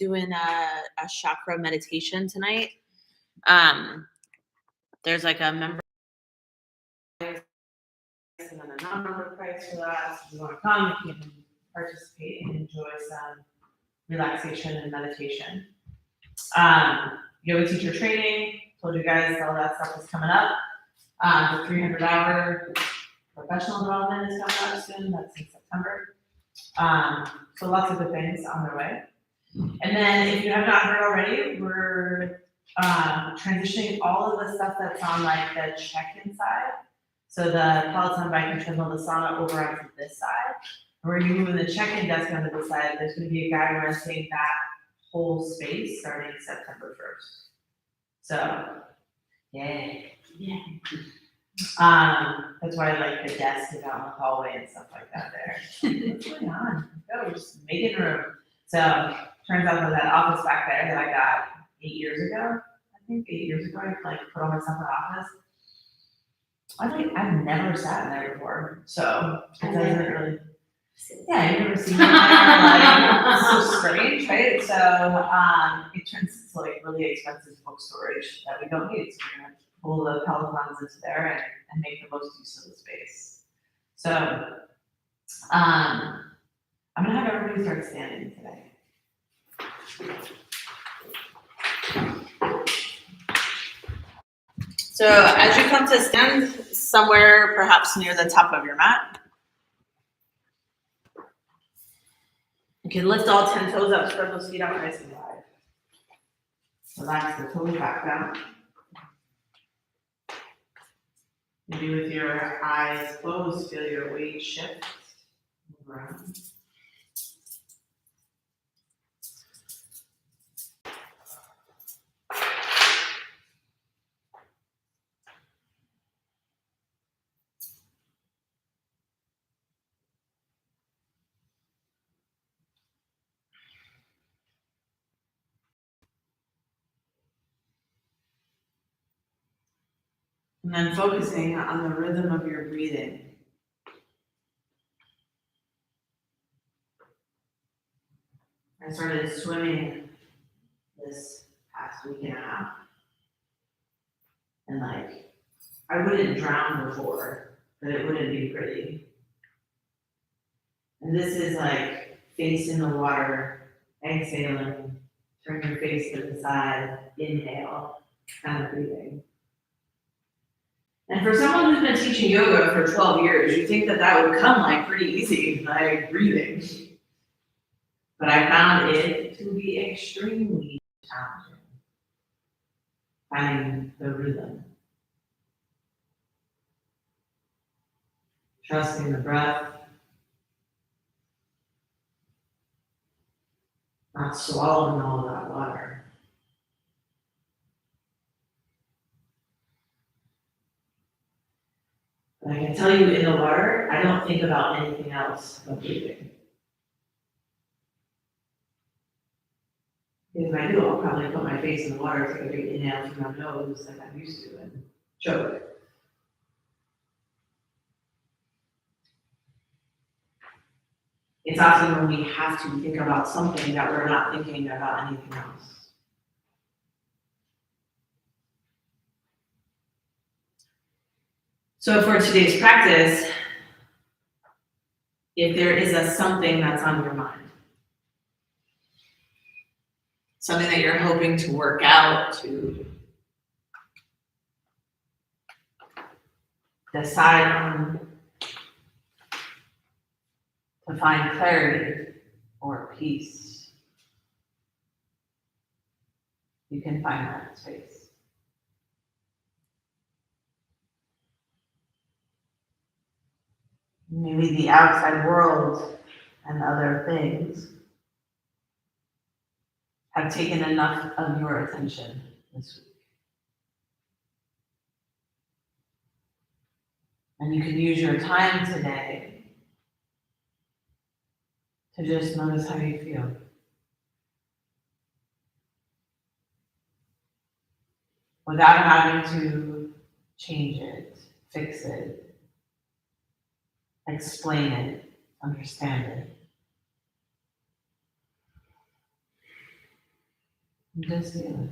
doing a chakra meditation tonight. There's like a member price and then a non-member price for that. So if you want to come, you can participate and enjoy some relaxation and meditation. Yoga teacher training, told you guys all that stuff is coming up. The 300-hour professional development is coming up soon. That's in September. So lots of good things on their way. And then if you have not heard already, we're transitioning all of the stuff that's on like the check-in side. So the Peloton bike and treadmill, the sauna over onto this side. We're going to be moving the check-in desk onto this side. There's going to be a guy renting that whole space starting September 1st. So, yay. Yeah. That's why I like the desk is out in the hallway and stuff like that there. What's going on? Go, just make it room. So, turns out that office back there that I got 8 years ago, I like put all my stuff in the office. I've never sat in there before, so it doesn't really. Yeah, you've never seen that. Like, it's so strange, right? So it turns into like really expensive book storage that we don't need. So we're gonna pull the Pelotons into there and make the most use of the space. So I'm gonna have everybody start standing today. So as you come to stand somewhere perhaps near the top of your mat, you can lift all 10 toes up, spread those feet out nice and wide. Relax the toes back down. Maybe with your eyes closed, feel your weight shift, move around. And then focusing on the rhythm of your breathing. I started swimming this past week and a half. And like, I wouldn't drown before, but it wouldn't be pretty. And this is like face in the water, exhaling, turn your face to the side, inhale, kind of breathing. And for someone who's been teaching yoga for 12 years, you think that that would come like pretty easy, like breathing. But I found it to be extremely challenging, finding the rhythm. Trusting the breath, not swallowing all of that water. But I can tell you in the water, I don't think about anything else but breathing. Because if I do, I'll probably put my face in the water, take a big inhale through my nose like I'm used to, and choke. It's often when we have to think about something that we're not thinking about anything else. So for today's practice, if there is a something that's on your mind, something that you're hoping to work out, to decide on, to find clarity or peace, you can find that space. Maybe the outside world and other things have taken enough of your attention this week. And you can use your time today to just notice how you feel. Without having to change it, fix it, explain it, understand it. Just feel it.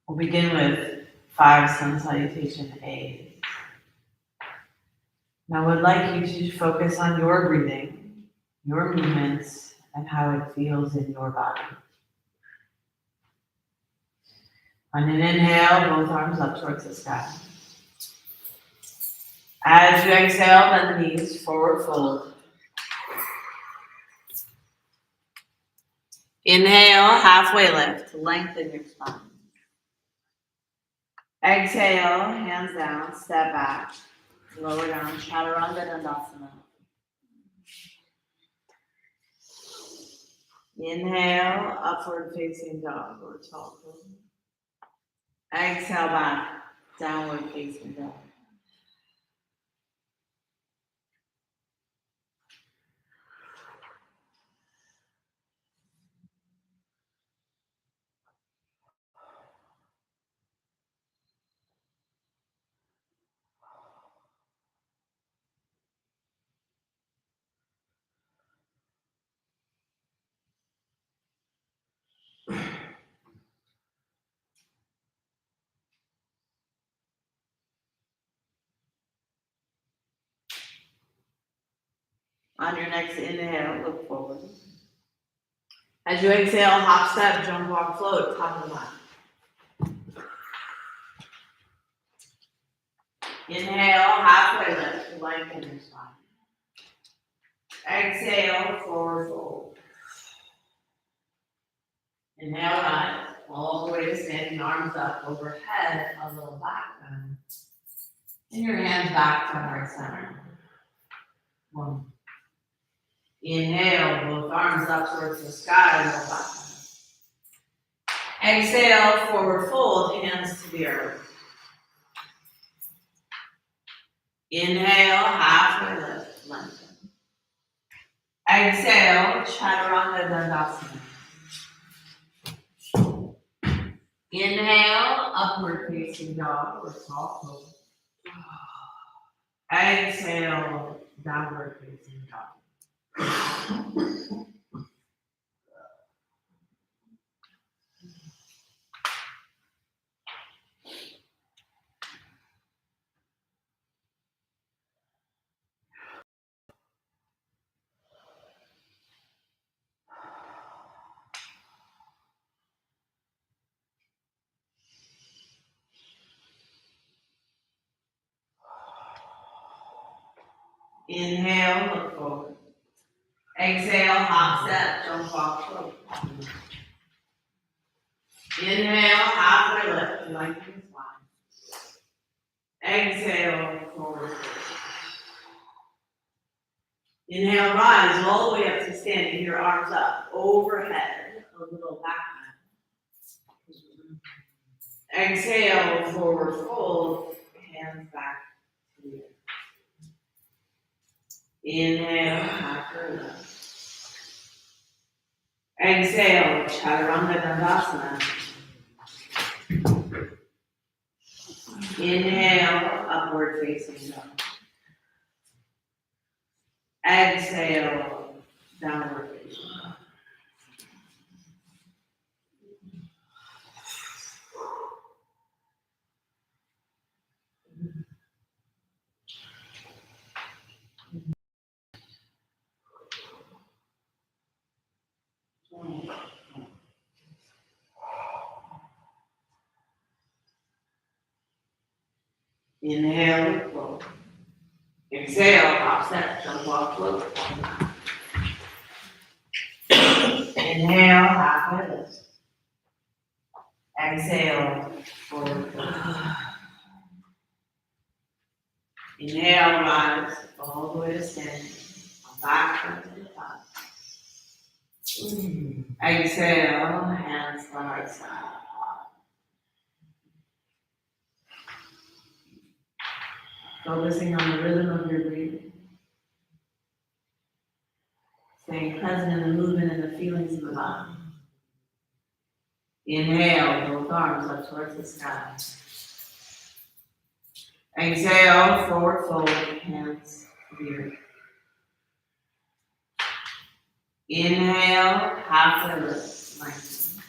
We'll begin with 5 sun salutation A. Now I would like you to focus on your breathing, your movements, and how it feels in your body. On an inhale, both arms up towards the sky. As you exhale, bend the knees, forward fold. Inhale, halfway lift, lengthen your spine. Exhale, hands down, step back, lower down, chaturanga dandasana. Inhale, upward facing dog or tall pose. Exhale back, downward facing dog. On your next inhale, look forward. As you exhale, hop, step, jump, walk, float, top of the mat. Inhale, halfway lift, lengthen your spine. Exhale, forward fold. Inhale, rise, all the way to standing, arms up overhead, a little back bend. And your hands back to heart center. 1. Inhale, both arms up towards the sky, little back bend. Exhale, forward fold, hands to the earth. Inhale, halfway lift, lengthen. Exhale, chaturanga dandasana. Inhale, upward facing dog or tall pose. Exhale, downward facing dog. Inhale, look forward. Exhale, hop, step, jump, walk, float. Inhale, halfway lift, lengthen spine. Exhale, forward fold. Inhale, rise all the way up to standing, your arms up, overhead, a little back bend. Exhale, forward fold, hands back to the earth. Inhale, halfway lift. Exhale, chaturanga dandasana. Inhale, upward facing dog. Exhale, downward facing dog. Inhale, float. Exhale, hop, step, jump, walk, float. Inhale, halfway lift. Exhale, forward fold. Inhale, rise all the way to standing. Back to the top. Exhale, hands by side. Focusing on the rhythm of your breathing. Staying present in the movement and the feelings of the body. Inhale, both arms up towards the sky. Exhale, forward fold, hands to the earth. Inhale, halfway lift, lengthen.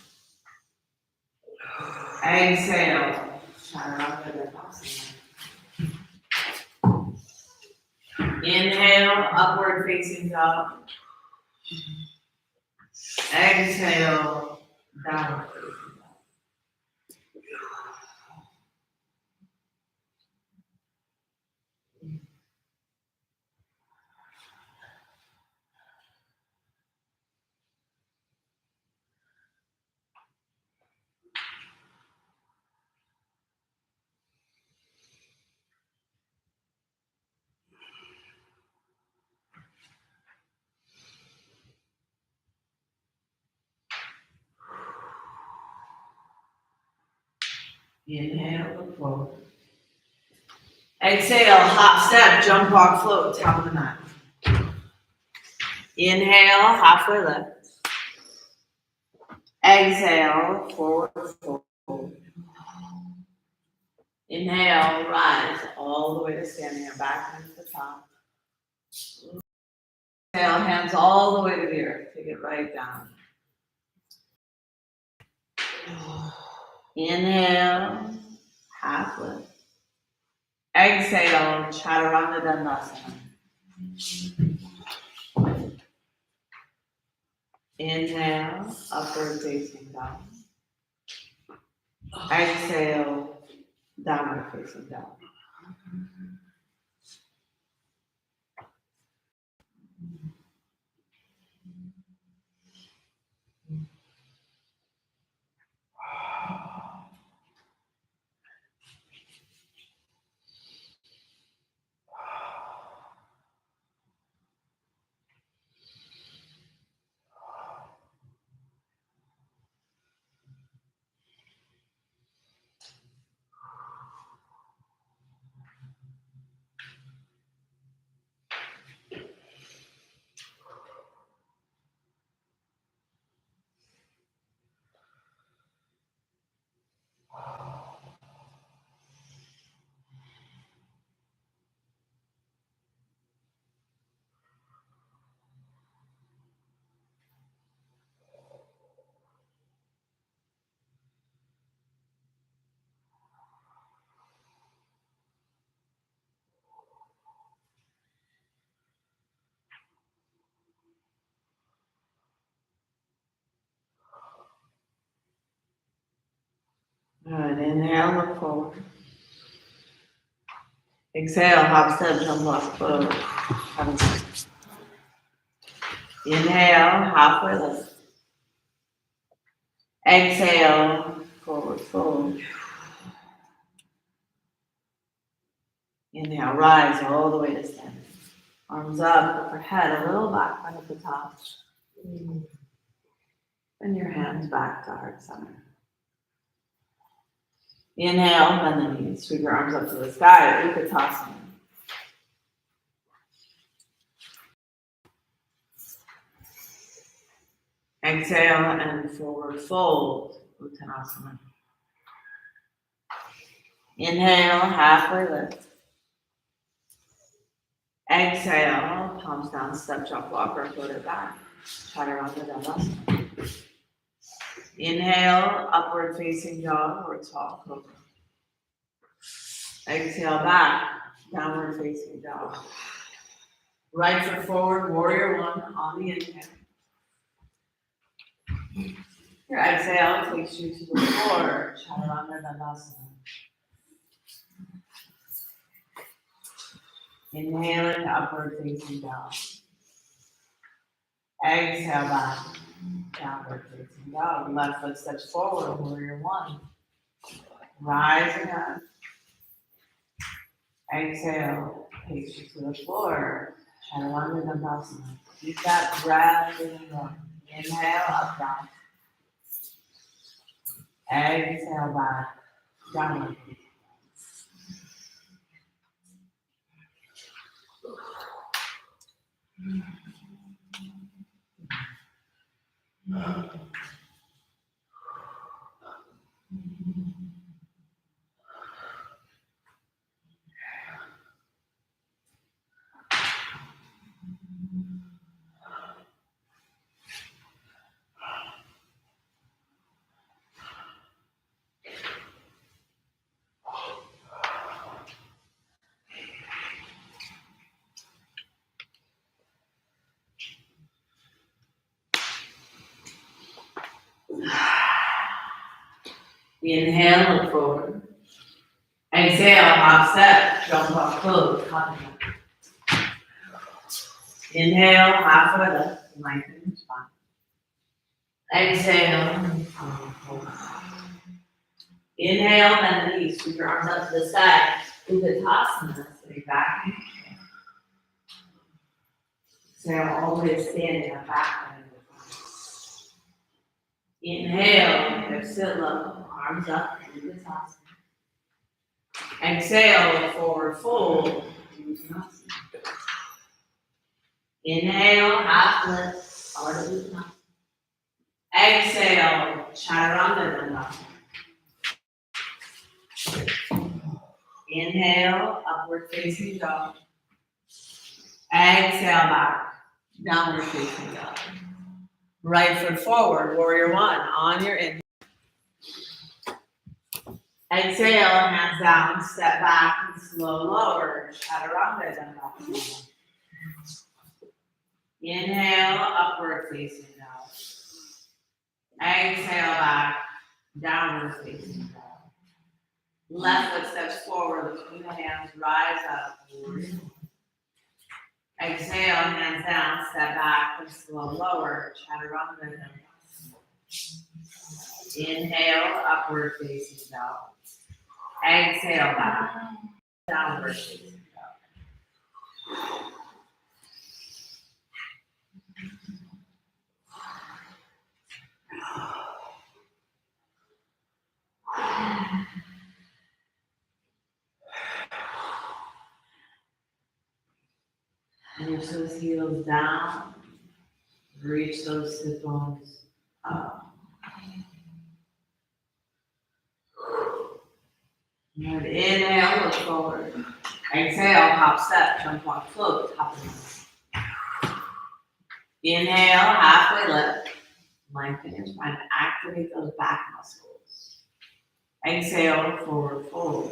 Exhale, chaturanga dandasana. Inhale, upward facing dog. Exhale, downward facing dog. Inhale, look forward. Exhale, hop, step, jump, walk, float, top of the mat. Inhale, halfway lift. Exhale, forward fold. Inhale, rise all the way to standing and back into the top. Exhale, hands all the way to the earth. Take it right down. Inhale, half lift. Exhale, chaturanga dandasana. Inhale, upward facing dog. Exhale, downward facing dog. Good. Inhale, look forward. Exhale, hop, step, jump, walk, float. Inhale, halfway lift. Exhale, forward fold. Inhale, rise all the way to standing. Arms up, overhead, a little back bend at the top. Bend your hands back to heart center. Inhale, bend the knees, sweep your arms up to the sky, Utkatasana. Exhale and forward fold, Uttanasana. Inhale, halfway lift. Exhale, palms down, step, jump, walk, or float it back. Chaturanga dandasana. Inhale, upward facing dog or tall cobra. Exhale back, downward facing dog. Right foot forward, warrior one on the inhale. Your exhale takes you to the floor, Chaturanga dandasana. Inhaling, upward facing dog. Exhale back, downward facing dog. Left foot steps forward, warrior one. Rising up. Exhale, takes you to the floor, Chaturanga dandasana. Keep that breath in and going. Inhale, up, down. Exhale, back, down. Inhale, look forward. Exhale, half step, jump up close, top of it. Inhale, halfway lift, lengthen your spine. Exhale, forward. Inhale, bend the knees, sweep your arms up to the sky. Uttanasana, sitting back. Exhale, all the way to standing up, back bend. Inhale, hips sit low, arms up, Uttanasana. Exhale, forward fold, Uttanasana. Inhale, half lift, start of Uttanasana. Exhale, Chaturanga Dandasana. Inhale, upward facing dog. Exhale, back, downward facing dog. Right foot forward, warrior one, on your inhale. Exhale, hands down, step back, and slow lower, Chaturanga Dandasana. Inhale, upward facing dog. Exhale, back, downward facing dog. Left foot steps forward between the hands, rise up. Exhale, hands down, step back, and slow lower, Chaturanga Dandasana. Inhale, upward facing dog. Exhale, back, downward facing dog. Reach those heels down, reach those sit bones up. Good. Inhale, look forward. Exhale, hop step, jump walk, float, top of the Inhale, halfway lift. Lengthen your spine, activate those back muscles. Exhale, forward fold.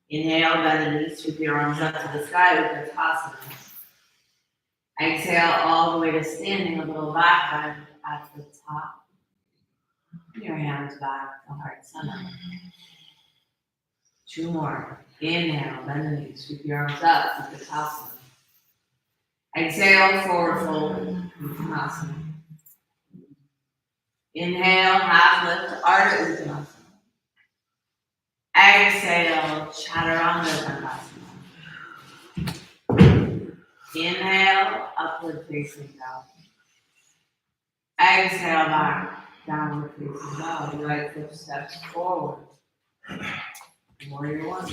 Inhale, bend the knees, sweep your arms up to the sky with Uttanasana. Exhale, all the way to standing, a little back bend at the top. Your hands back to heart center. Two more. Inhale, bend the knees, sweep your arms up to Uttanasana. Exhale, forward fold, Uttanasana. Inhale, half lift, Ardha Uttanasana. Exhale, Chaturanga Dandasana. Inhale, upward facing dog. Exhale, back, downward facing dog. Right foot steps forward. Warrior one.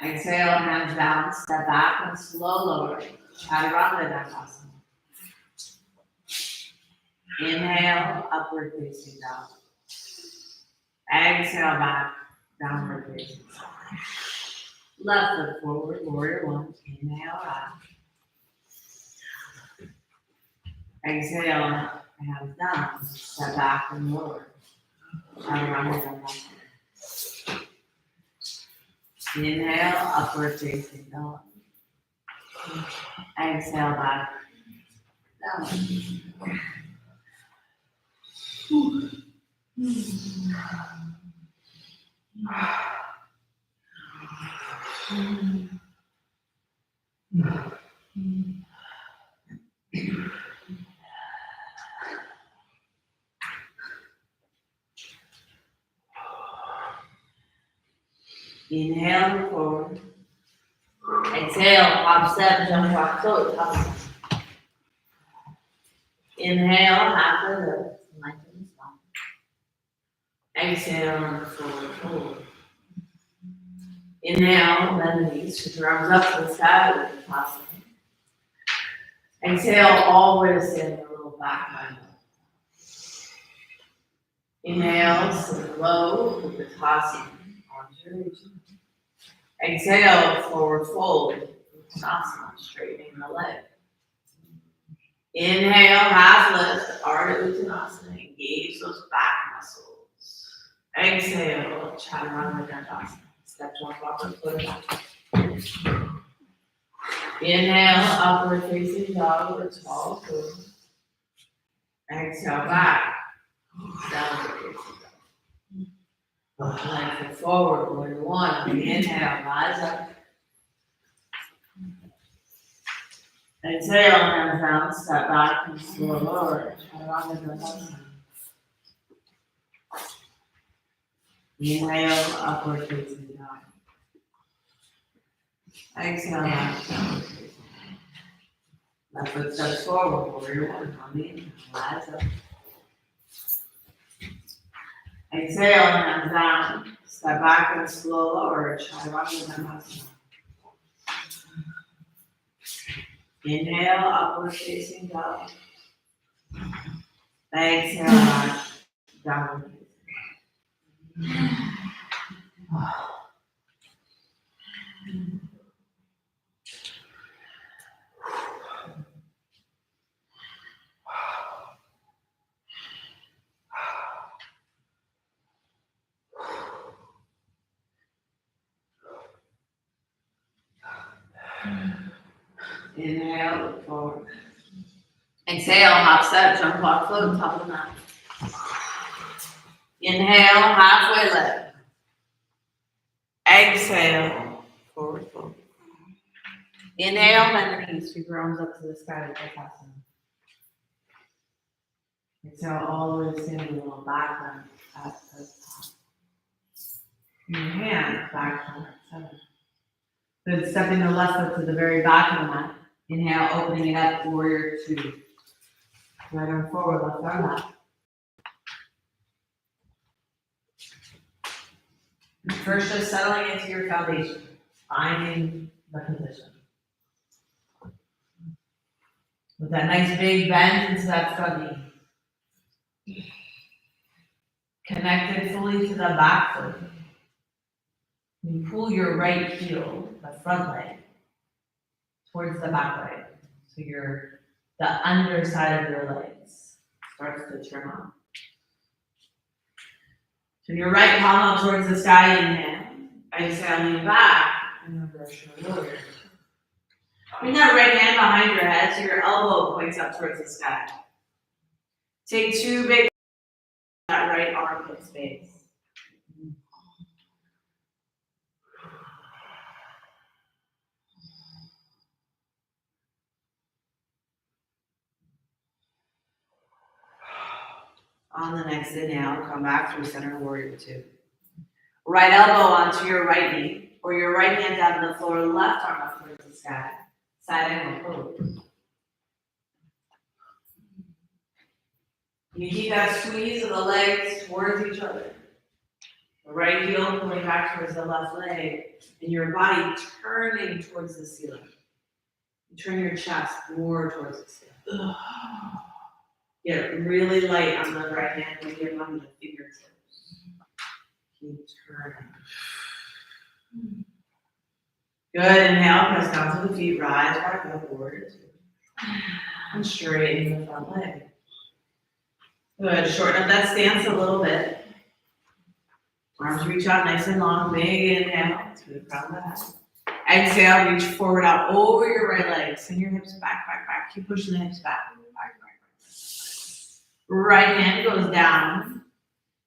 Exhale, hands down, step back and slow lower. Chaturanga Dandasana. Inhale, upward facing dog. Exhale, back, downward facing dog. Left foot forward, warrior one. Inhale, back. Exhale, hands down, step back and lower. Chaturanga Dandasana. Inhale, upward facing dog. Exhale, back, down. Inhale, look forward. Exhale, hop step, jump rock, float, top. Inhale, halfway lift, lengthen the spine. Exhale, forward fold. Inhale, bend the knees, shift your arms up to the sky with Vinyasa. Exhale, all the way to standing, a little back line. Inhale, sit low with the Vinyasa. Arms are reaching. Exhale, forward fold. Vinyasa, straightening the leg. Inhale, half lift, Ardha Uttanasana. Engage those back muscles. Exhale, Chaturanga Dandasana. Step to upward foot back. Inhale, upward facing dog or tall pose. Exhale, back. Downward facing dog. Lengthen forward, warrior one. Inhale, rise up. Exhale, hands down, step back and slow lower. Chaturanga Dandasana. Inhale, upward facing dog. Exhale, back, downward facing dog. Left foot steps forward, warrior one. On the inhale, rise up. Exhale, hands down. Step back and slow lower. Chaturanga Dandasana. Inhale, upward facing dog. Exhale, back, downward facing dog. Inhale, look forward. Exhale, hop step, jump block, float, top of the mat. Inhale, halfway lift. Exhale, forward fold. Inhale, bend the knees, sweep your arms up to the sky with Vinyasa. Exhale, all the way to standing, a little back bend at the top. Your hand back to seven. Good, stepping the left foot to the very back of the mat. Inhale, opening it up, warrior two. Right arm forward, left arm up. First, just settling into your foundation, finding the position. With that nice big bend into that front knee. Connected fully to the back foot. You pull your right heel, the front leg, towards the back leg. So the underside of your legs starts to turn on. So your right palm up towards the sky, inhale. Exhale, lean back, and reverse your warrior. Bring that right hand behind your head so your elbow points up towards the sky. Take two big that right armpit space. On the next inhale, come back through center warrior two. Right elbow onto your right knee, or your right hand down to the floor, left arm up towards the sky. Side angle pose. You keep that squeeze of the legs towards each other. The right heel pulling back towards the left leg, and your body turning towards the ceiling. You turn your chest more towards the ceiling. Get really light on the right hand and get on the fingertips. Keep turning. Good. Inhale, press down to the feet, rise back up, warrior two. And straighten the front leg. Good. Shorten up that stance a little bit. Arms reach out nice and long. Big inhale to the crown of the head. Exhale, reach forward out over your right leg. Send your hips back, back, back. Keep pushing the hips back. Back, back, back. Right hand goes down.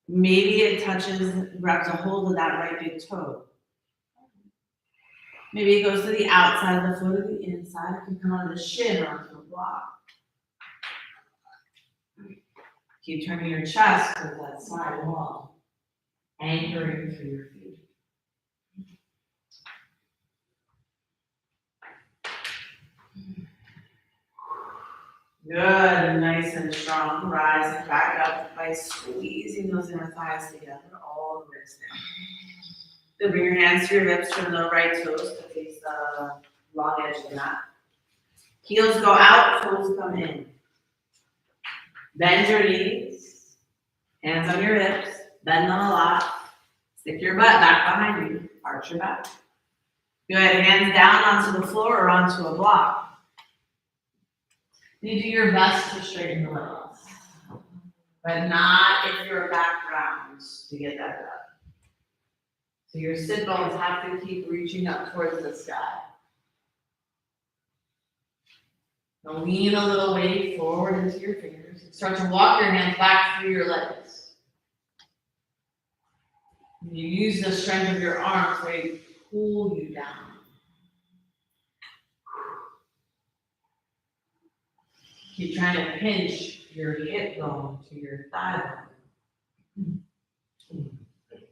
Maybe it grabs a hold of that right big toe. Maybe it goes to the outside of the foot or the inside. It can come on the shin or onto the block. Keep turning your chest to that side wall. Anchoring through your feet. Good, nice and strong. Rise back up by squeezing those inner thighs together all the way down. Then bring your hands to your hips, turn the right toes to face the long edge of the mat. Heels go out, toes come in. Bend your knees, hands on your hips, bend them a lot. Stick your butt back behind you, arch your back. Good, hands down onto the floor or onto a block. You do your best to straighten the legs, but not if your back rounds to get that done. So your sit bones have to keep reaching up towards the sky. Now lean a little weight forward into your fingers and start to walk your hands back through your legs. And you use the strength of your arms to pull you down. Keep trying to pinch your hip bone to your thigh bone.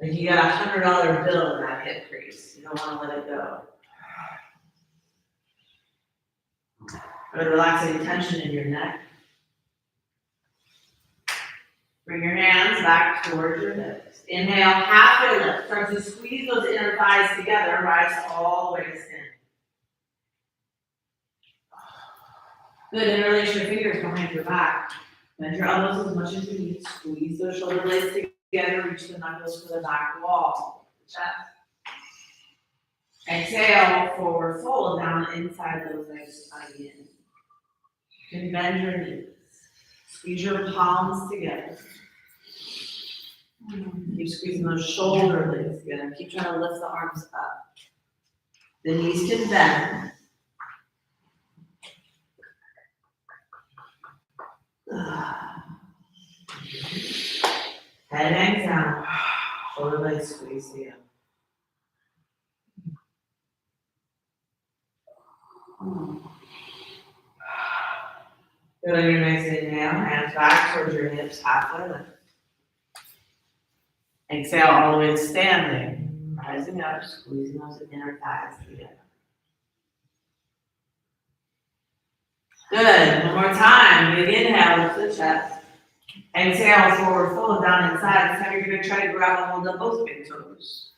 Like you got $100 bill in that hip crease. You don't want to let it go. But relax any tension in your neck. Bring your hands back towards your hips. Inhale, halfway lift. Start to squeeze those inner thighs together. Rise all the way to stand. Good, interlace your fingers behind your back. Bend your elbows as much as you need. Squeeze those shoulder blades together. Reach the knuckles to the back wall. Chest. Exhale, forward fold down inside those legs again. You can bend your knees. Squeeze your palms together. Keep squeezing those shoulder blades together. Keep trying to lift the arms up. The knees can bend. Head hangs down. Shoulder blades squeeze together. Good on your nice inhale. Hands back towards your hips, halfway lift. Exhale all the way to standing. Rising up, squeezing those inner thighs together. Good. One more time. Big inhale, lift the chest. Exhale, forward fold down inside. This time you're going to try to grab a hold of both big toes.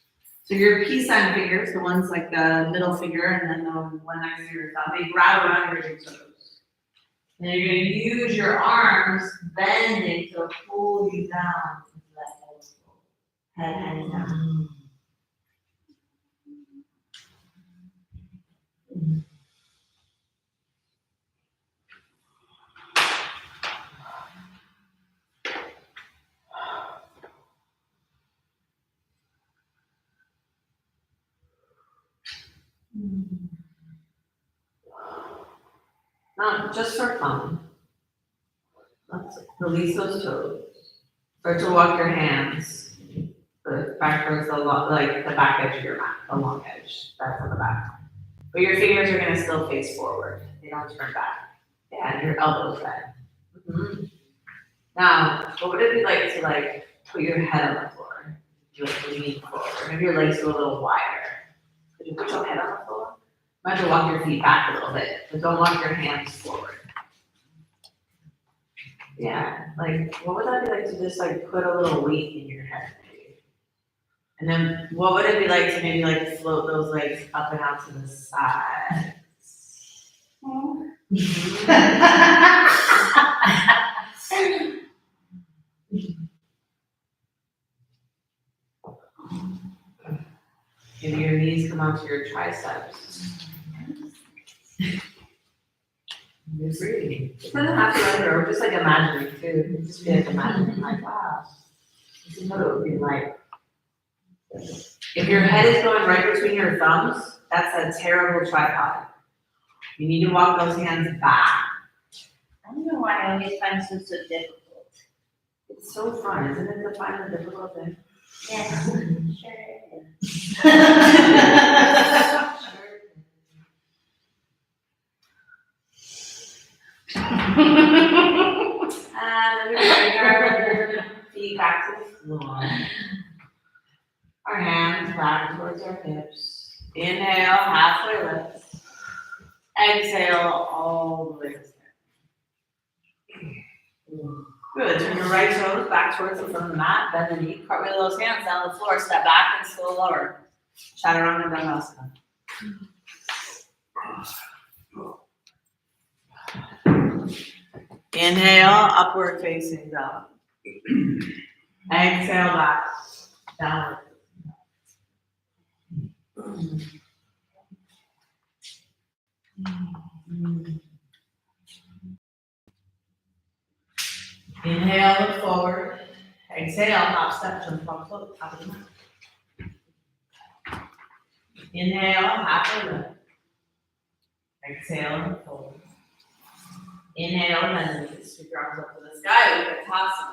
So your peace sign fingers, the ones like the middle finger and then the one next to your thumb, they grab around your big toes. And you're going to use your arms bending to pull you down into that head hangs down. Now, just for fun, let's release those toes. Start to walk your hands back towards the back edge of your mat, the long edge, that's on the back. But your fingers are going to still face forward. They don't turn back. Yeah, and your elbows bend. Mm-hmm. Now, what would it be like to put your head on the floor? You lean forward. Maybe your legs go a little wider. Could you put your head on the floor? You might have to walk your feet back a little bit, but don't walk your hands forward. Yeah, what would that be like to just put a little weight in your head, maybe? And then what would it be like to maybe float those legs up and out to the side? Maybe your knees come out to your triceps. You're free. It doesn't have to be either, or just imagining too. Just be imagining wow, this is what it would be like. If your head is going right between your thumbs, that's a terrible tripod. You need to walk those hands back. I don't know why I always find this so difficult. It's so fun, isn't it, to find the difficult thing? Yes, sure. And bring our feet back to the floor. Our hands back towards our hips. Inhale, halfway lift. Exhale all the way to stand. Good, turn your right toes back towards the front of the mat, bend the knee, cartwheel those hands down the floor, step back and slow lower. Chaturanga Dandasana. Inhale, upward facing dog. Exhale back, downward. Inhale, look forward. Exhale, hop, step, jump, up, float, top of the mat. Inhale, halfway lift. Exhale, look forward. Inhale, bend the knees, sweep your arms up to the sky, Vinyasa.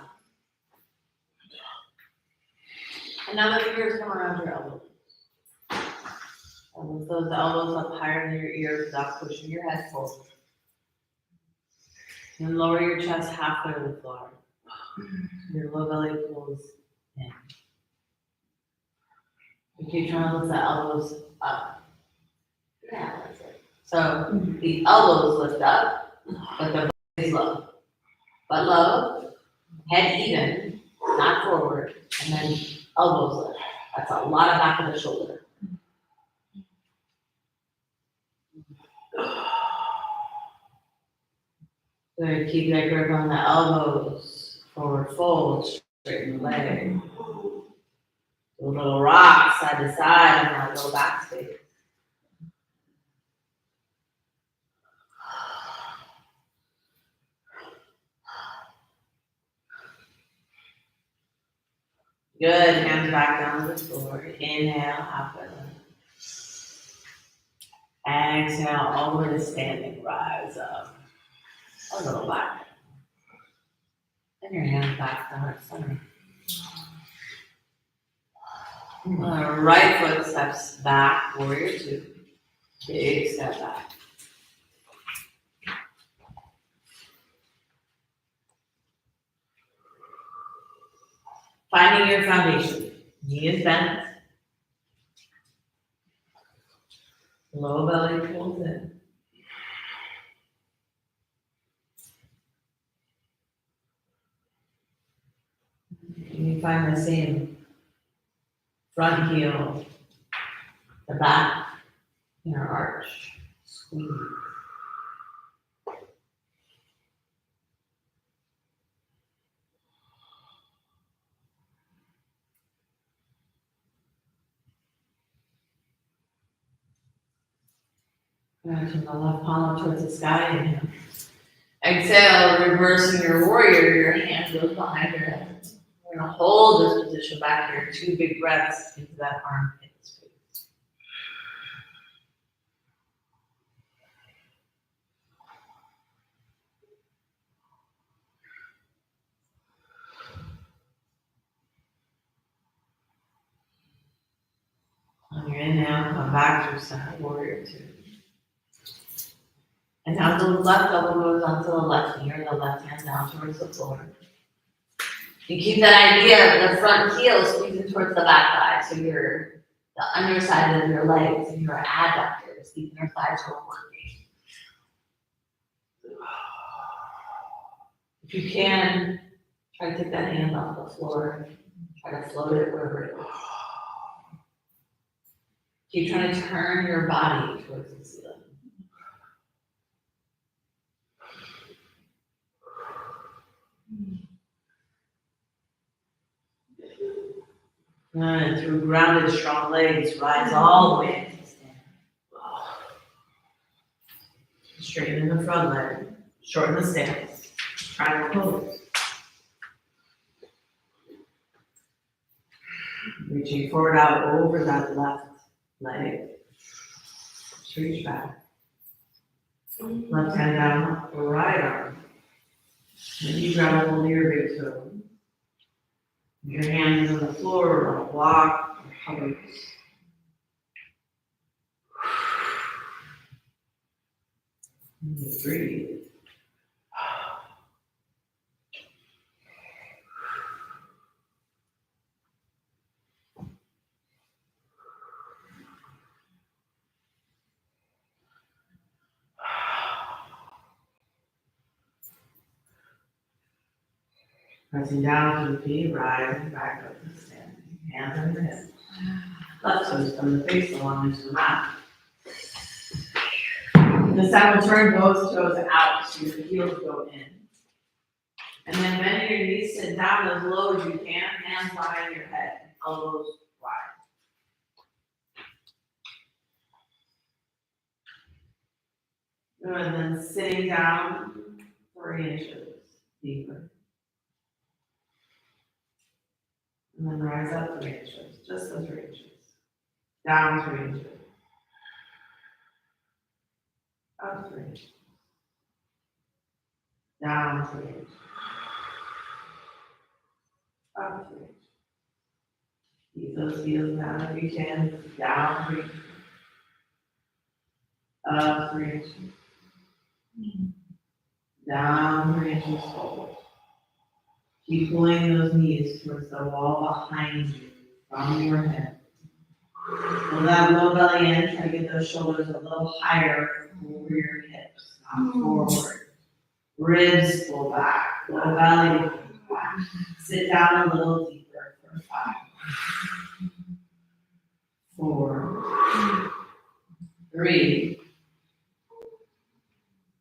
And now the fingers come around your elbows. And with those elbows up higher than your ears without pushing your head forward. And lower your chest halfway to the floor. Your low belly pulls in. You keep trying to lift the elbows up. Yeah, that's it. So the elbows lift up, but the body is low. But low, head even, not forward, and then elbows lift. That's a lot of back of the shoulder. Good, keep that grip on the elbows, forward fold, straighten the leg. Do a little rock side to side and now go back space. Good, hands back down to the floor. Inhale, halfway lift. Exhale, all the way to standing, rise up. A little back. And your hands back down at center. Right foot steps back, warrior two. Big step back. Finding your foundation. Knee is bent. Low belly pulls in. And you find the same front heel, the back, inner arch, squeeze. Turn the left palm up towards the sky. Inhale. Exhale, reversing your warrior, your hand goes behind your head. We're gonna hold this position back here. 2 big breaths into that armpit space. On your inhale, come back to side warrior two. And now the left elbow goes onto the left knee or the left hand down towards the floor. You keep that idea of the front heel squeezing towards the back thigh, so the underside of your legs and your adductors, keeping your thighs working. If you can, try to take that hand off the floor. Try to float it wherever it is. Keep trying to turn your body towards the ceiling. And through grounded, strong legs, rise all the way into stand. Straighten the front leg, shorten the stance. Triangle pose. Reaching forward out over that left leg. Just reach back. Left hand down, right arm. And you grab a hold of your big toe. Your hands on the floor or on a block or hovers. And you breathe. Pressing down to the feet, rising back up and standing. Hands on your hips. Left toes from the face along into the mat. This time we'll turn both toes out so your heels go in. And then bend your knees, sit down as low as you can, hands behind your head, elbows wide. Good, and then sitting down 3 inches deeper. And then rise up 3 inches, just those 3 inches. Down 3 inches. Up 3 inches. Down 3 inches. Up 3 inches. Keep those heels down if you can. Down 3 inches. Up 3 inches. Down 3 inches forward. Keep pulling those knees towards the wall behind you from your head. Pull that low belly in, try to get those shoulders a little higher over your hips, not forward. Ribs pull back, low belly pull back. Sit down a little deeper for 5, 4, 3,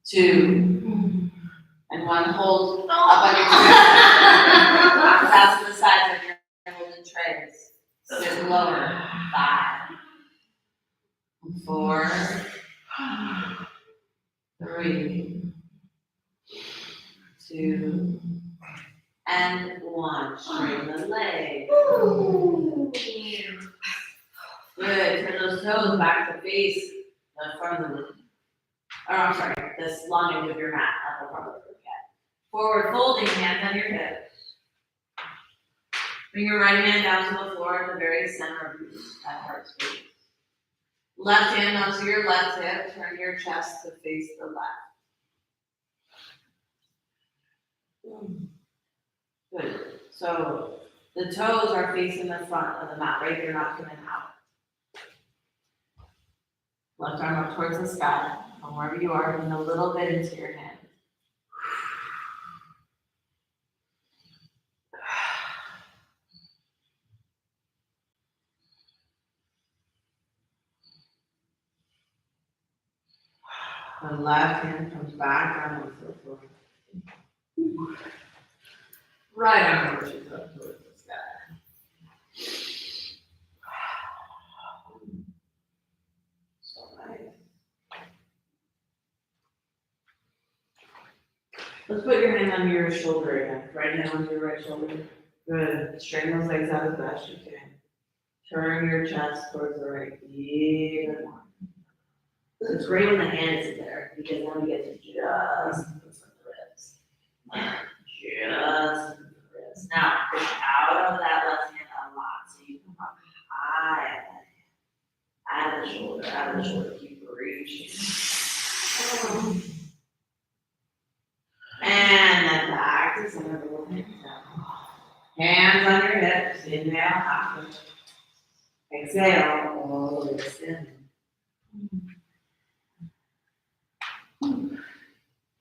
2, and 1. Hold up on your chest. Arms out to the sides of your golden trays. Sit lower. 5, 4, 3, 2, and 1. Straighten the legs. Good. Turn those toes back to face the front of the room. Or I'm sorry, this long end of your mat at the front of the room. Forward folding, hands on your hips. Bring your right hand down to the floor at the very center of that heart space. Left hand onto your left hip, turn your chest to face the left. Good. So the toes are facing the front of the mat, right? They're not coming out. Left arm up towards the sky. From wherever you are, bring a little bit into your hand. The left hand comes back down onto the floor. Right arm reaches up towards the sky. So nice. Let's put your hand on your shoulder again. Right hand on your right shoulder. Good. Straighten those legs out as best you can. Turn your chest towards the right. Even more. It's great when the hand is there because then we get to just move from the ribs. Just move the ribs. Now, push out of that left hand a lot so you come up high at the shoulder, out of the shoulder. Keep reaching. And then back to center, little hands down. Hands on your hips, inhale, halfway. Exhale, all the way to standing.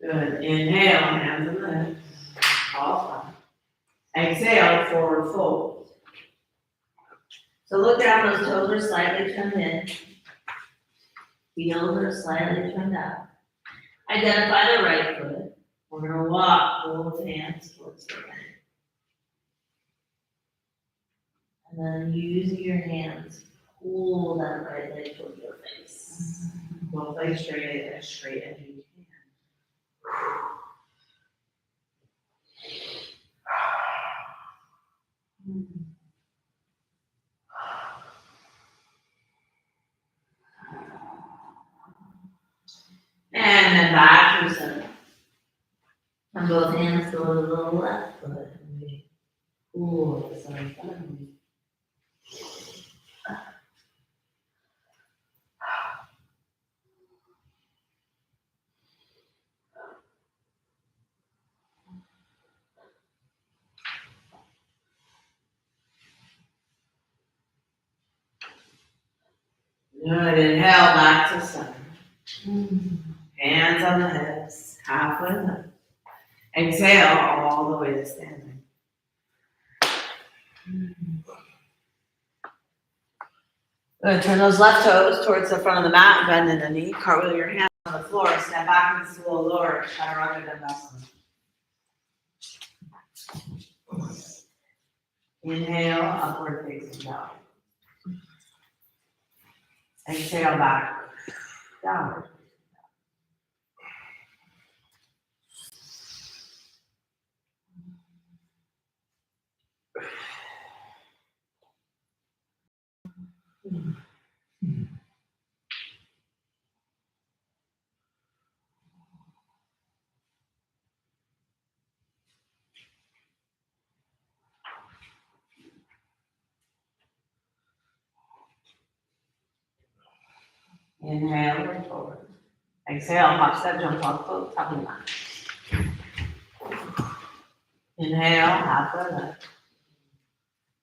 Good, inhale, hands on the hips, all flat. Exhale, forward fold. So look down, those toes are slightly turned in. Heels are slightly turned out. Identify the right foot. We're gonna walk both hands towards the right. And then using your hands, pull that right leg towards your face. Both legs straight as you can. And then back to center. And both hands go to the left foot. And we pull the side down. Good, inhale, back to center. Hands on the hips, halfway lift. Exhale, all the way to standing. Good, turn those left toes towards the front of the mat, bend in the knee, cartwheel your hands on the floor, stand back and slow lower, chaturanga dandasana. Inhale, upward facing dog. Exhale back, downward. Inhale, look forward. Exhale, hop step, jump off foot, top of the mat. Inhale, halfway lift.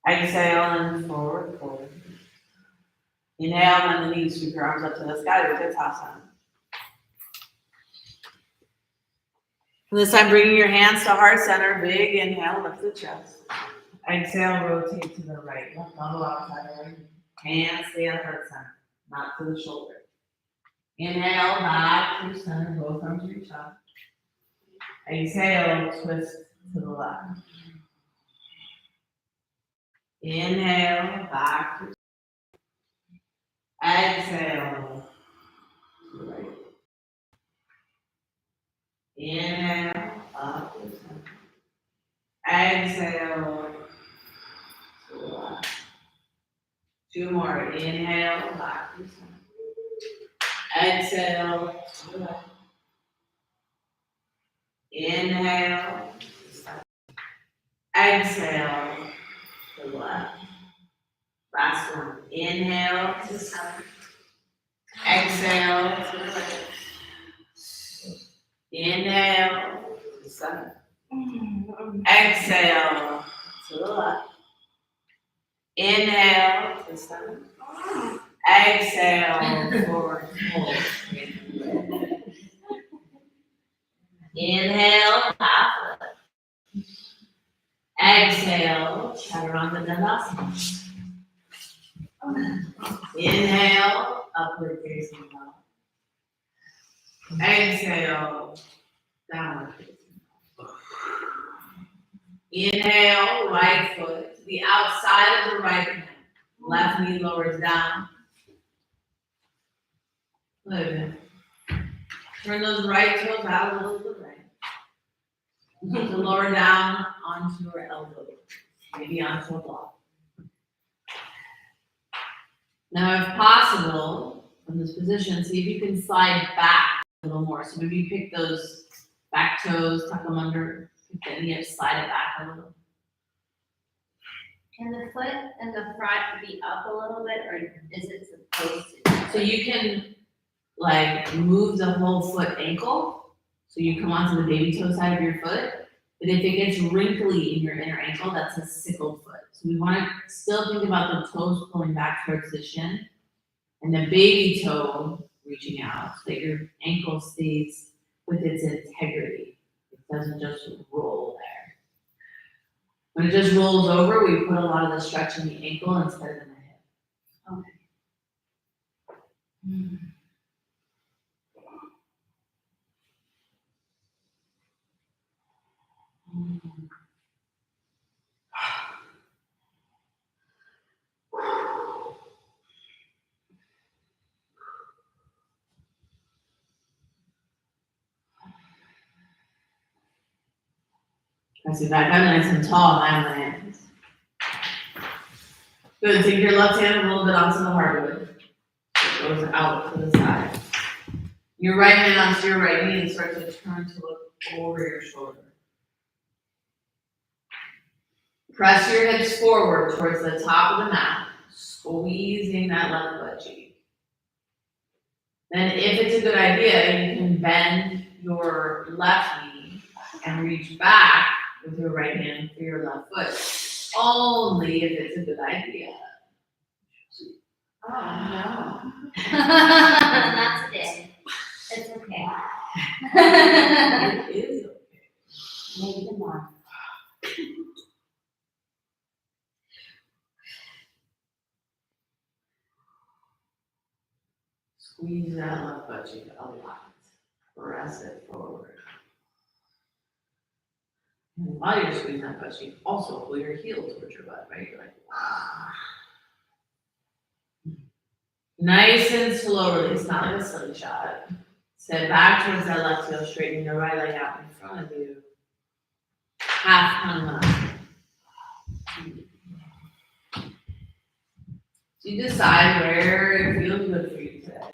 Exhale and forward, forward. Inhale, bend the knees, sweep your arms up to the sky, Vinyasa. This time, bringing your hands to heart center, big inhale, lift the chest. Exhale, rotate to the right, left elbow outside the right. Hands stay at heart center, not to the shoulder. Inhale, back to center, both arms reach up. Exhale, twist to the left. Inhale, back to exhale to the right. Inhale, up to center. Exhale to the left. Two more. Inhale, back to center. Exhale to the left. Inhale, exhale to the left. Last one. Inhale to the center. Exhale to the right. Inhale to the center. Exhale to the left. Inhale to the center. Exhale forward fold. Inhale, half lift. Exhale, chaturanga dandasana. Inhale, upward facing dog. Exhale, downward facing dog. Inhale, right foot to the outside of the right hand. Left knee lowers down. Good. Turn those right toes out a little to the right. To lower down onto your elbow, maybe onto a block. Now, if possible, from this position, see if you can slide back a little more. So maybe you pick those back toes, tuck them under, pick the knee up, slide it back a little. Can the foot in the front be up a little bit, or is it supposed to? So you can like move the whole foot ankle. So you come onto the baby toe side of your foot. But if it gets wrinkly in your inner ankle, that's a sickled foot. So we want to still think about the toes pulling back towards the shin and the baby toe reaching out so that your ankle stays with its integrity. It doesn't just roll there. When it just rolls over, we put a lot of the stretch in the ankle instead of in the hip. Okay. Press it back up nice and tall, land the hands. Good, take your left hand a little bit onto the hardwood. It goes out to the side. Your right hand onto your right knee and start to turn to look over your shoulder. Press your hips forward towards the top of the mat, squeezing that left butt cheek. Then if it's a good idea, you can bend your left knee and reach back with your right hand for your left foot. Only if it's a good idea. Oh, no. That's it. It's okay. It is okay. Maybe tomorrow. Squeeze that left butt cheek a lot. Press it forward. And while you're squeezing that butt cheek, also pull your heel towards your butt, right? You're like, wow. Nice and slow release, not like a slingshot. Step back towards that left heel, straighten your right leg out in front of you. Half Hanuman. So you decide where it feels good for you today.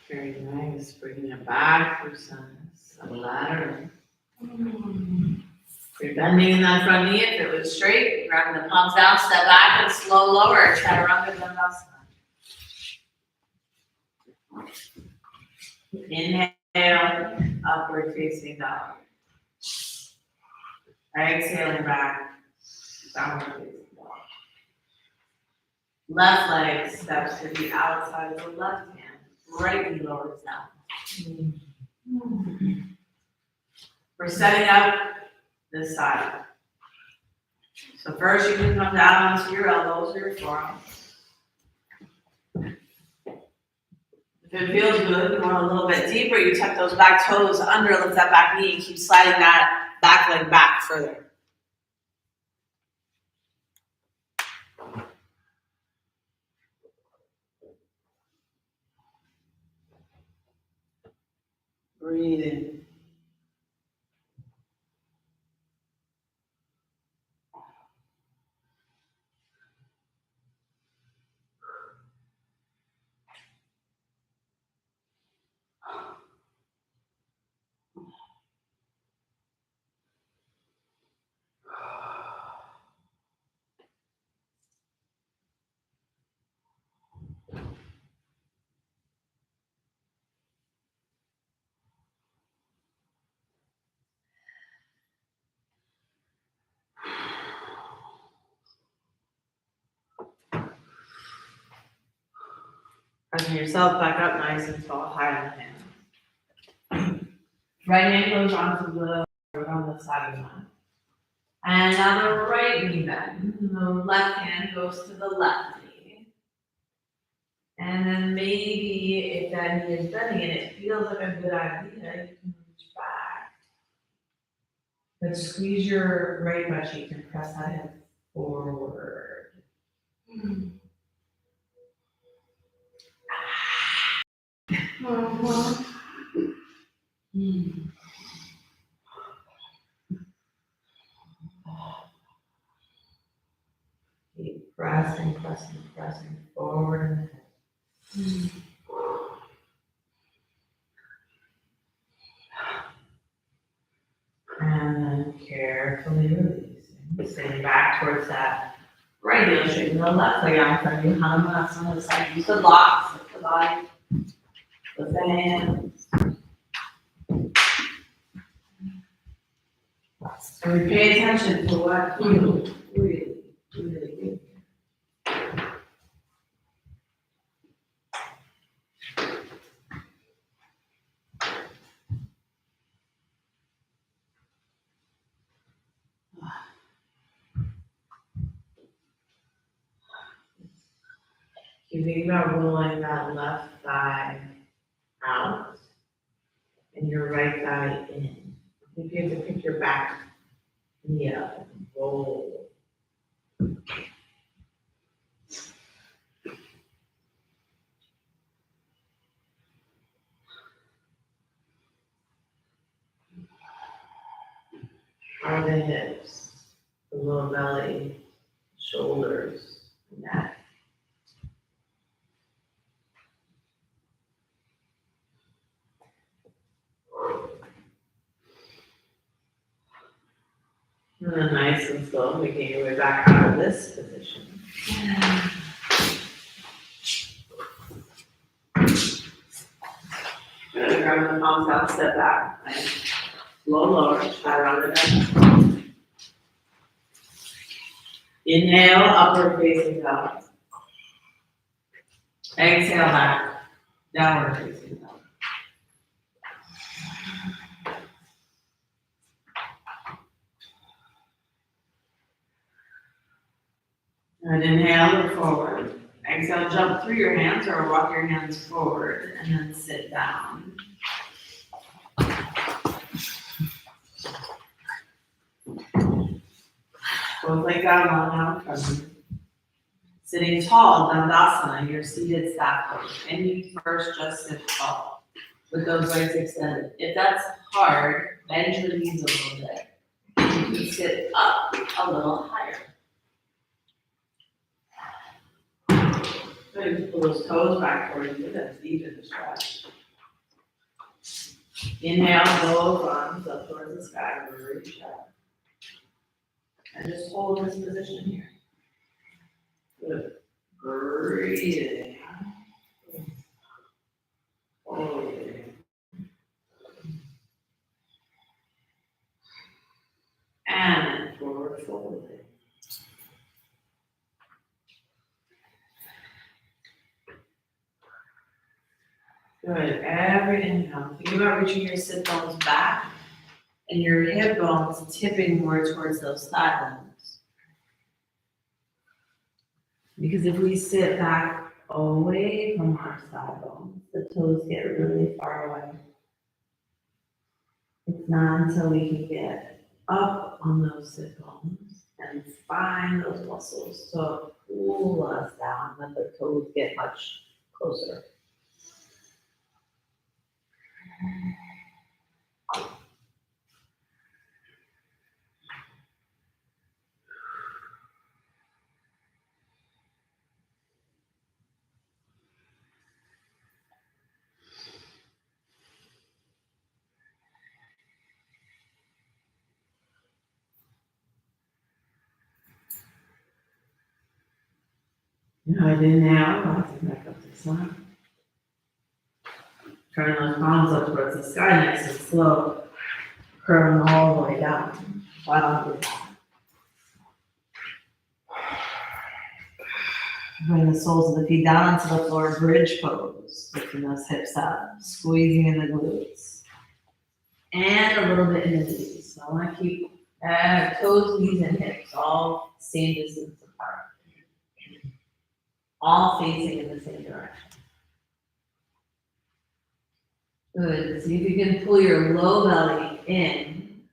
Very nice. Bringing it back for some ladder. If you're bending in that front knee, if it was straight, grabbing the palms down, step back and slow lower. Try to run the Dandasana. Inhale, upward facing dog. Exhaling back, downward facing dog. Left leg steps to the outside of the left hand. Right knee lowers down. We're setting up this side. So first you can come down onto your elbows or your forearms. If it feels good, you want a little bit deeper, you tuck those back toes under, lift that back knee, and keep sliding that back leg back further. Breathe in. Pressing yourself back up nice and tall, high on the hand. Right hand goes onto the on the side of the mat. And now the right knee bend. The left hand goes to the left knee. And then maybe if that knee is bending and it feels like a good idea, you can reach back. But squeeze your right butt cheek and press that hip forward. Keep pressing, pressing, pressing forward. And then carefully releasing. Sitting back towards that right heel, straighten the left leg out in front of you. Hanumanasana, the side. Use the blocks, lift the body, lift the hands. And we pay attention to what feels really, really good. You think about rolling that left thigh out and your right thigh in. I think you have to pick your back knee up and roll. Are the hips, the lower belly, shoulders, neck. And then nice and slow, making your way back out of this position. Good, grab the palms out, step back, nice. Low, lower, try around the back. Inhale, upward facing dog. Exhale back, downward facing dog. And inhale, look forward. Exhale, jump through your hands or walk your hands forward and then sit down. Both legs out long out in front of you. Sitting tall, Dandasana, your seated staff pose. And you first just sit tall with those legs extended. If that's hard, bend your knees a little bit. You can sit up a little higher. Good, pull those toes back towards you, that's deep in the stretch. Inhale, both arms up towards the sky, reach up. And just hold this position here. Good. Breathing. Holding. And forward folding. Good. Every inhale, think about reaching your sit bones back and your hip bones tipping more towards those thigh bones. Because if we sit back away from our thigh bones, the toes get really far away. It's not until we can get up on those sit bones and find those muscles to pull us down that the toes get much closer. Good, inhale, rising back up to the side. Turn those palms up towards the sky, nice and slow. Curling all the way down. Wow. Bring the soles of the feet down onto the floor, bridge pose. Lifting those hips up, squeezing in the glutes. And a little bit in the knees. So I want to keep toes, knees, and hips all same distance apart. All facing in the same direction. Good. See if you can pull your low belly in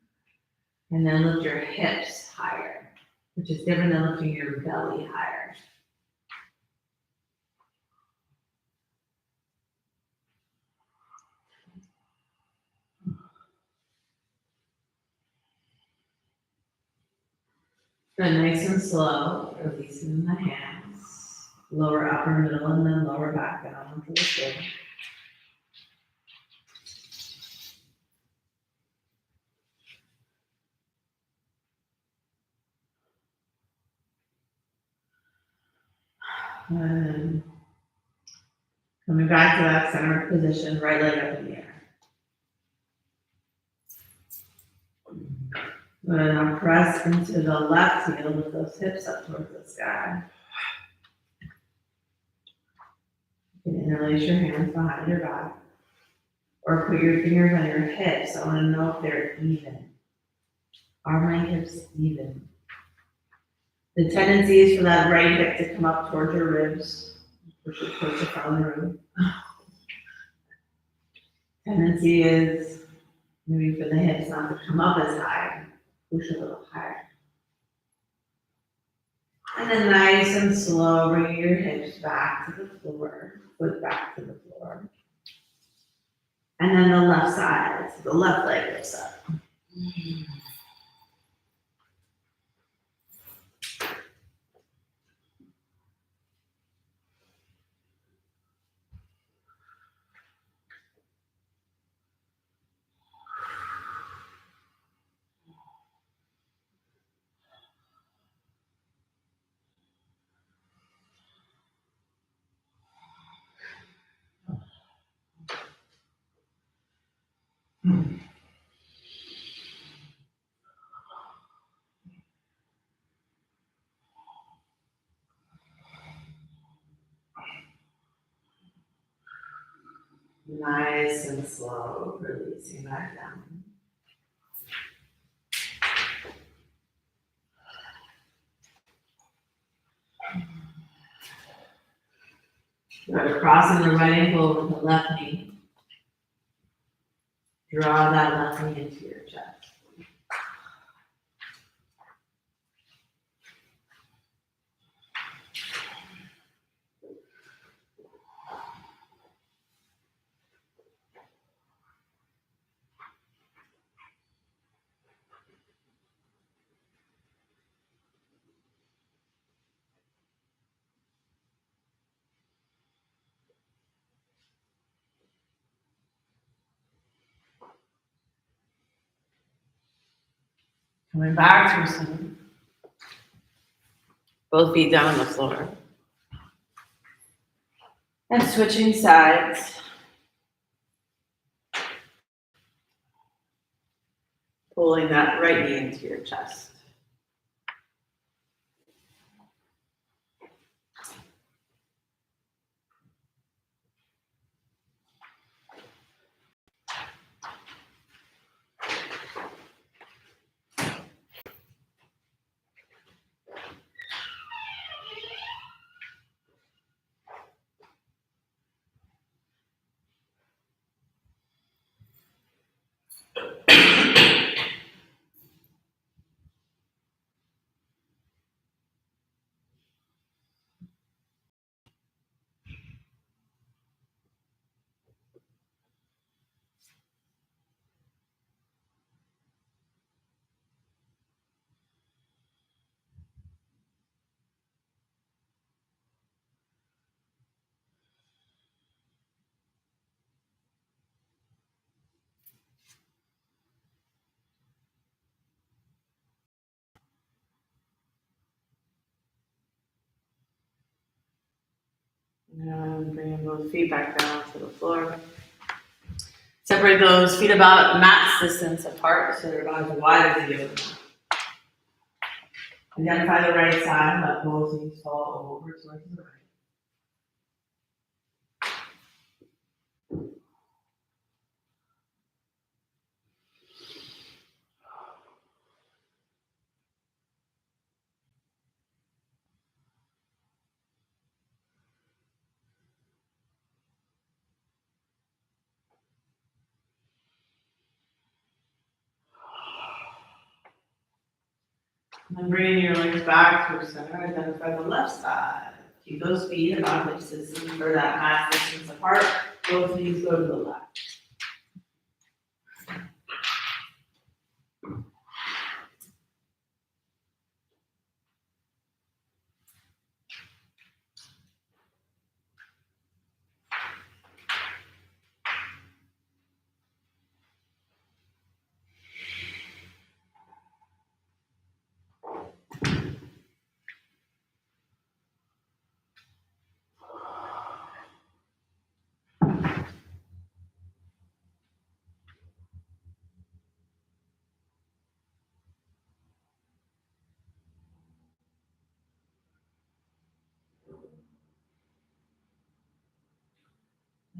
and then lift your hips higher, which is different than lifting your belly higher. Good, nice and slow, releasing the hands, lower upper middle and then lower back down onto the floor. And coming back to that center position, right leg up in the air. Good, now press into the left heel with those hips up towards the sky. You can interlace your hands behind your back. Or put your fingers on your hips. I want to know if they're even. Are my hips even? The tendency is for that right hip to come up towards your ribs. Push it towards the front of the room. Tendency is maybe for the hips not to come up as high. Push a little higher. And then nice and slow, bring your hips back to the floor. Foot back to the floor. And then the left side, so the left leg lifts up. Nice and slow, releasing back down. Good, crossing the right ankle with the left knee. Draw that left knee into your chest. Coming back through some. Both feet down on the floor. And switching sides. Pulling that right knee into your chest. And bringing both feet back down to the floor. Separate those feet about mat distance apart so they're about as wide as you. Identify the right side, let both knees fall over towards the right. And then bringing your legs back through center, identify the left side. Keep those feet about hip distance for that mat distance apart. Both knees go to the left.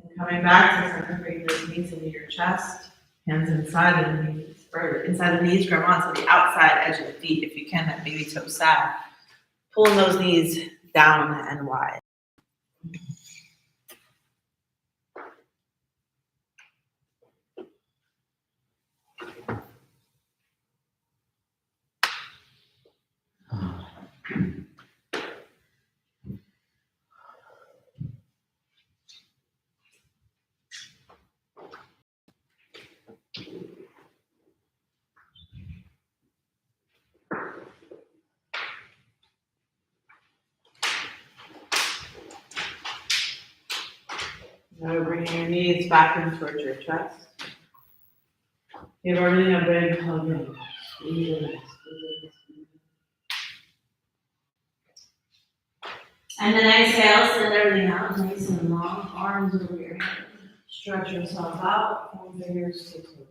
And coming back to center, bring those knees into your chest, hands inside the knees, or inside the knees, grab onto the outside edge of the feet if you can, that baby toe side. Pulling those knees down and wide. Now bringing your knees back in towards your chest. Give everything a big hug in. Squeeze it in, squeeze it in, squeeze it And then exhale, send everything out, nice and long, arms over your head. Stretch yourself out from fingers to toes.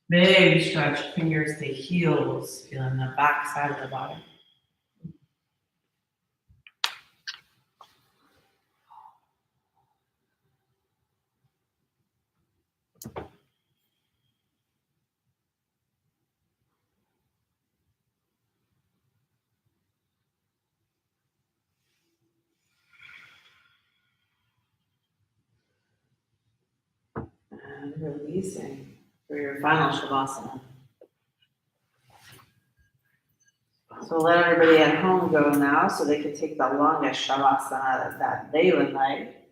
Big stretch, fingers to heels, feeling the back side of the body. And releasing for your final Shavasana. So let everybody at home go now so they can take the longest Shavasana that they would like.